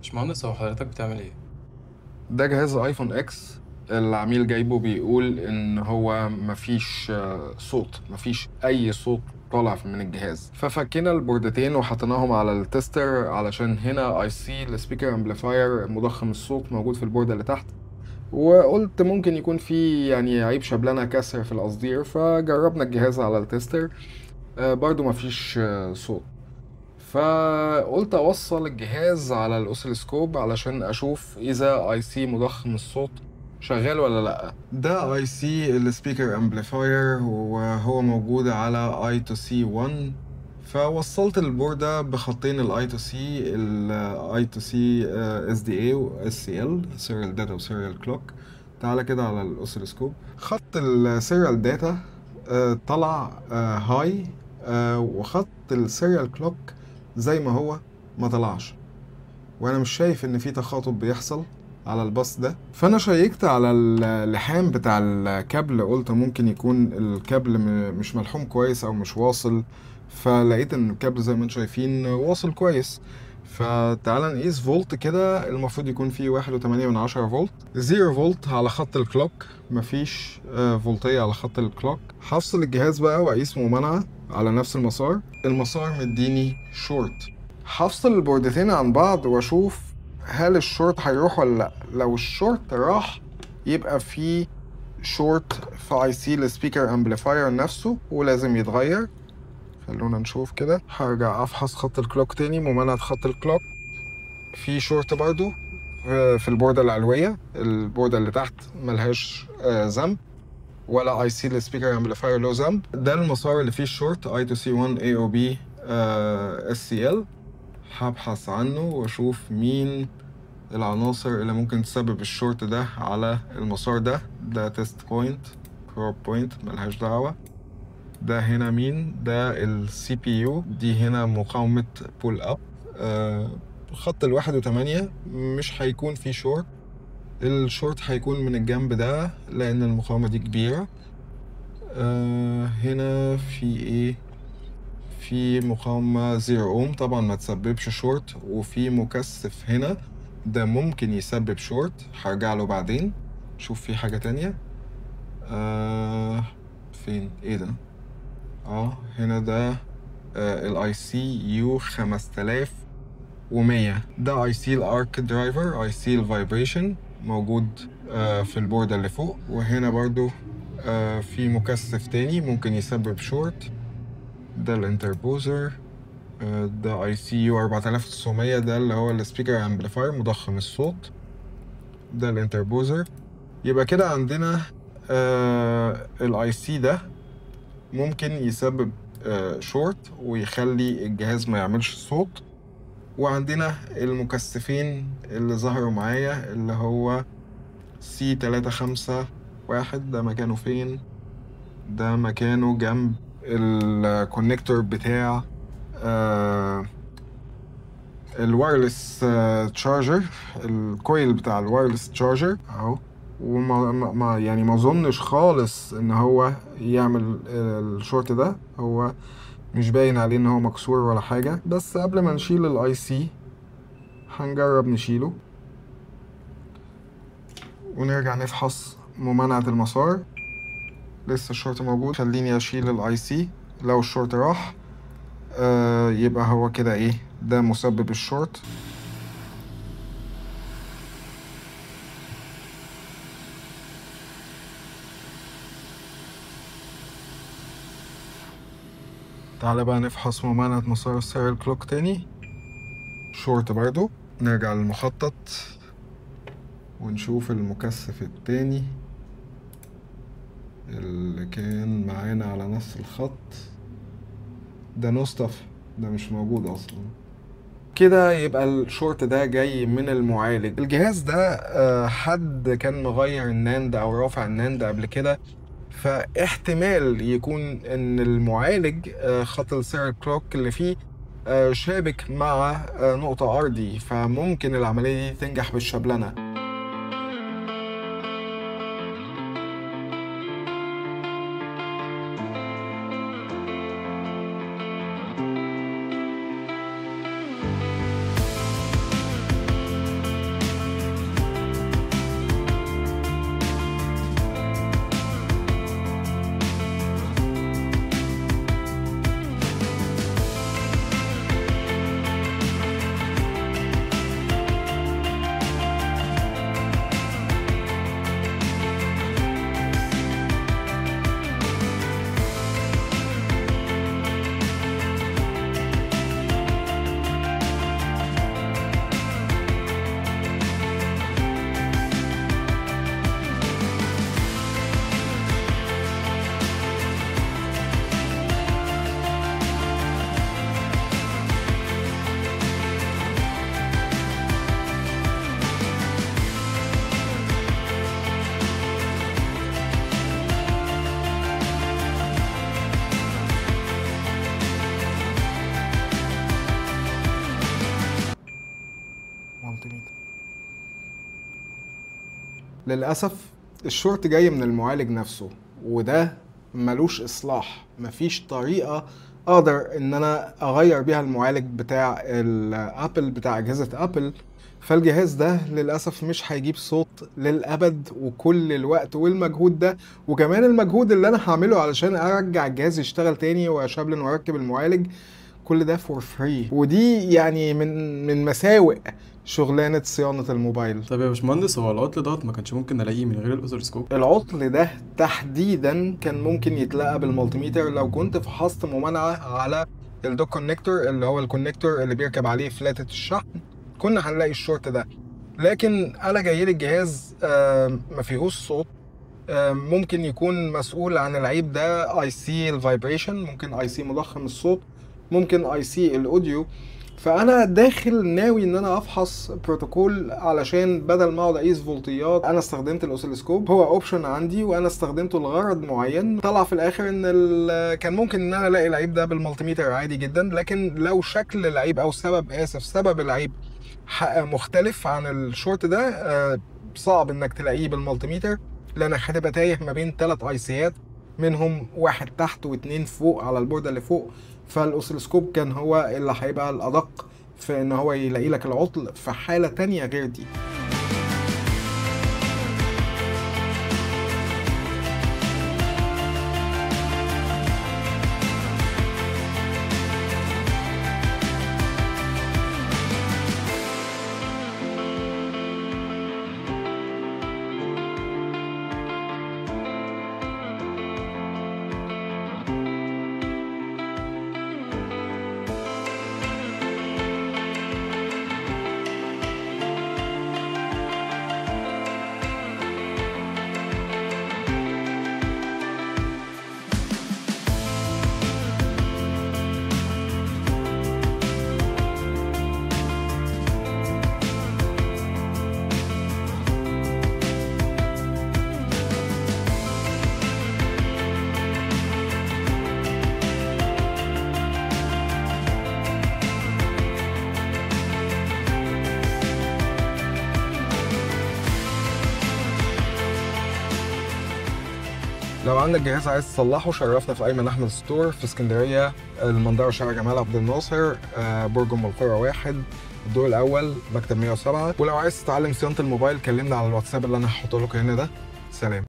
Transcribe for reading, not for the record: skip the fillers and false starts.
باشمهندس، هو حضرتك بتعمل ايه؟ ده جهاز ايفون اكس. العميل جايبه بيقول ان هو مفيش مفيش اي صوت طالع من الجهاز، ففكينا البوردتين وحطيناهم على التستر علشان هنا اي سي السبيكر امبليفاير مضخم الصوت موجود في البوردة اللي تحت. وقلت ممكن يكون في يعني عيب شبلنة كسر في القصدير، فجربنا الجهاز على التستر. برضو مفيش صوت. فقلت اوصل الجهاز على الاوسيلوسكوب علشان اشوف اذا اي سي مضخم الصوت شغال ولا لا. ده اي سي السبيكر امبليفاير وهو موجود على اي تو سي 1. فوصلت البوردة بخطين الاي تو سي الاي تو سي اس دي اي واس سي ال سيريال داتا وسيريال كلوك. تعالى كده على الاوسيلوسكوب، خط السيريال داتا طلع هاي، وخط السيريال كلوك زي ما هو ما طلعش. وانا مش شايف ان في تخاطب بيحصل على الباص ده. فانا شيكت على اللحام بتاع الكابل، قلت ممكن يكون الكابل مش ملحوم كويس او مش واصل. فلقيت ان الكابل زي ما انتم شايفين واصل كويس. فتعال نقيس فولت كده، المفروض يكون فيه 1.8 فولت. 0 فولت على خط الكلوك، مفيش فولتية على خط الكلوك. هفصل الجهاز بقى واقيس ممانعة على نفس المسار مديني شورت. هفصل البوردتين عن بعض واشوف هل الشورت هيروح ولا لا. لو الشورت راح يبقى في شورت في اي سي السبيكر امبليفاير نفسه ولازم يتغير. خلونا نشوف كده. هرجع افحص خط الكلوك تاني، ممانعة خط الكلوك في شورت برضو في البوردة العلوية. البوردة اللي تحت ملهاش ذنب، ولا اي سي السبيكر امبليفاير له ذنب. ده المسار اللي فيه الشورت اي تو سي 1 اي او بي اس سي ال. هبحث عنه واشوف مين العناصر اللي ممكن تسبب الشورت ده على المسار ده. ده تيست بوينت، بروب بوينت ملهاش دعوة. ده هنا مين؟ ده السي بي يو. دي هنا مقاومة بول اب. خط 1.8 مش هيكون فيه شورت. الشورت هيكون من الجنب ده لأن المقاومة دي كبيرة. هنا في ايه؟ في مقاومة 0 اوم، طبعا ما تسببش شورت. وفي مكثف هنا، ده ممكن يسبب شورت، هرجع له بعدين. شوف في حاجة تانية. فين ايه ده؟ هنا ده الاي سي يو 5100. ده اي سي الارك درايفر، اي سي الفايبريشن موجود في البوردة اللي فوق. وهنا برضو في مكثف تاني ممكن يسبب شورت. ده الانتربوزر. ده اي سي يو 4900، ده اللي هو السبيكر امبليفاير مضخم الصوت. ده الانتربوزر. يبقى كده عندنا الاي سي ده ممكن يسبب شورت ويخلي الجهاز ما يعملش صوت. وعندنا المكثفين اللي ظهروا معايا اللي هو سي 351. ده مكانه فين؟ ده مكانه جنب الكونكتور بتاع الوايرلس تشارجر، الكويل بتاع الوايرلس تشارجر اهو. وما يعني ما اظنش خالص ان هو يعمل الشورت ده. هو مش باين عليه ان هو مكسور ولا حاجة. بس قبل ما نشيل الاي سي هنجرب نشيله ونرجع نفحص ممانعة المسار. لسه الشورت موجود. خليني اشيل الاي سي. لو الشورت راح يبقى هو كده ايه؟ ده مسبب الشورت. تعالى بقى نفحص ممانعة مسار السيريال كلوك تاني. شورت برضو. نرجع للمخطط ونشوف المكثف التاني اللي كان معانا على نفس الخط. ده نصطف، ده مش موجود اصلا. كده يبقى الشورت ده جاي من المعالج. الجهاز ده حد كان مغير الناند او رافع الناند قبل كده، فاحتمال يكون ان المعالج خط السيريال كلوك اللي فيه شابك مع نقطة أرضي، فممكن العملية دي تنجح بالشبلنة. المالتيميتر. للأسف الشورت جاي من المعالج نفسه، وده ملوش إصلاح. مفيش طريقة أقدر إن أنا أغير بيها المعالج بتاع الأبل، بتاع أجهزة أبل. فالجهاز ده للأسف مش هيجيب صوت للأبد، وكل الوقت والمجهود ده، وكمان المجهود اللي أنا هعمله علشان أرجع الجهاز يشتغل تاني وأشابلن وأركب المعالج، كل ده فور فري. ودي يعني من مساوئ شغلانة صيانة الموبايل. طب يا باشمهندس، هو العطل دوت ما كانش ممكن نلاقيه من غير الاوسيلوسكوب؟ العطل ده تحديدا كان ممكن يتلقى بالمالتيميتر لو كنت فحصت ممانعة على الدوك كونكتور، اللي هو الكونكتور اللي بيركب عليه فلاتة الشحن، كنا هنلاقي الشورت ده. لكن انا جاي لي الجهاز ما فيهوش صوت. ممكن يكون مسؤول عن العيب ده اي سي الفايبريشن، ممكن اي سي مضخم الصوت، ممكن اي سي الاوديو. فانا داخل ناوي ان انا افحص بروتوكول علشان بدل ما اقعد اقيس فولتيات، انا استخدمت الاوسيلوسكوب، هو اوبشن عندي وانا استخدمته لغرض معين. طلع في الاخر ان كان ممكن ان انا الاقي العيب ده بالمالتيميتر عادي جدا، لكن لو شكل العيب او سبب العيب مختلف عن الشورت ده، صعب انك تلاقيه بالمالتيميتر، لانك هتبقى تايه ما بين 3 ايسيات، منهم واحد تحت و2 فوق على البوردة اللي فوق. فالاوسيلوسكوب كان هو اللي هيبقى الادق في ان هو يلاقي لك العطل في حالة تانية غير دي. لو عندك جهاز عايز تصلحه، شرفنا في ايمن احمد ستور في اسكندريه، المنظره شارع جمال عبد الناصر، برج ام القرى 1، الدور الاول، مكتب 107. ولو عايز تتعلم صيانه الموبايل كلمنا على الواتساب اللي انا هحطه لكم هنا ده. سلام.